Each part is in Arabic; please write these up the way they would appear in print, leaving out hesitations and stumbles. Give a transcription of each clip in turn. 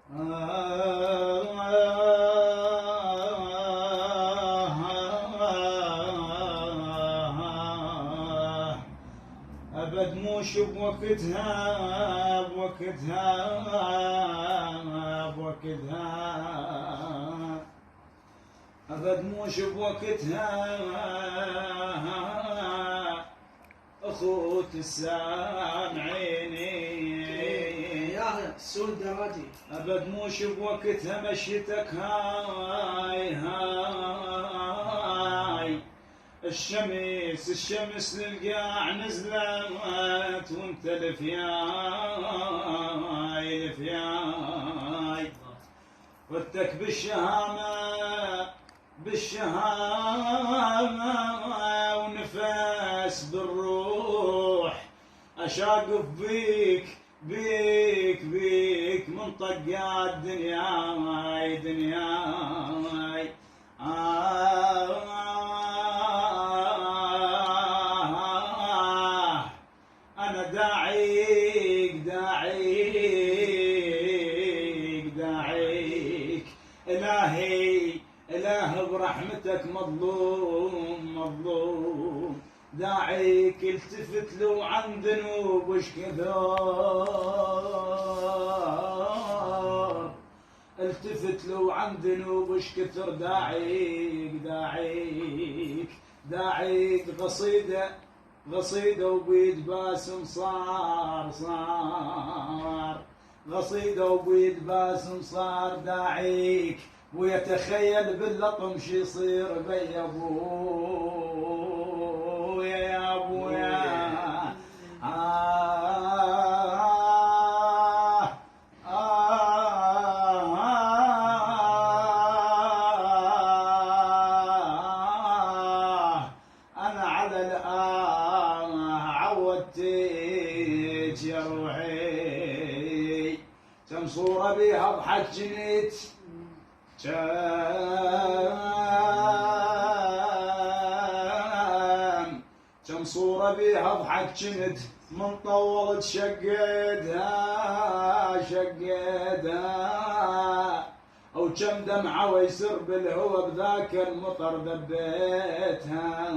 أبد موش بوقتها أبد موش بوقتها أخوت السامعيني يا السود دراجي أبد موش بوقتها مشيتك هاي الشمس للقاع نزلت وانت لفياي ودك بالشهامة ونفس بالروح أشاقف بيك من طقات دنياي أنا داعيك إله برحمتك مظلوم داعيك التفت له عن ذنوب وش كثر التفت له عن ذنوب وش كثر داعيك قصيدة وبيد باسم صار قصيدة وبيد باسم صار داعيك ويتخيل باللطم شي يصير بي ابويا يا ابويا انا على عودتك يا روحي كم صورة بيها اضحك جنيت كم صورة بيها اضحك جنت من طولت شقيتها او كم دمعة ويسر بالهوى بذاك المطر دبيتها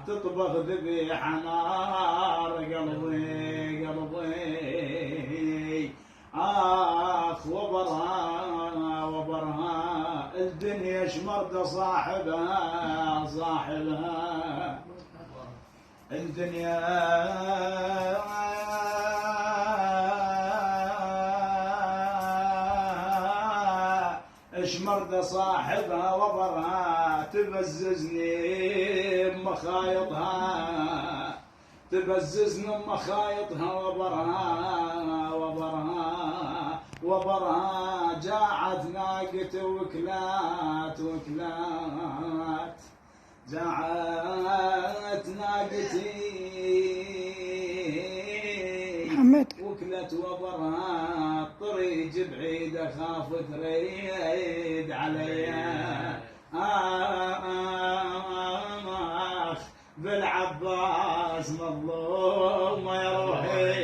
تطبخ ذبيح نار قلبي وبرها الدنيا شمرد صاحبها الدنيا شمرد صاحبها وبرها تبززني بمخايطها وبرها جاعت ناقة وكلات جاعت ناقتي محمد وكلت وبرها الطريق بعيد اخاف تريد عليا بالعباس مظلوم يا روحي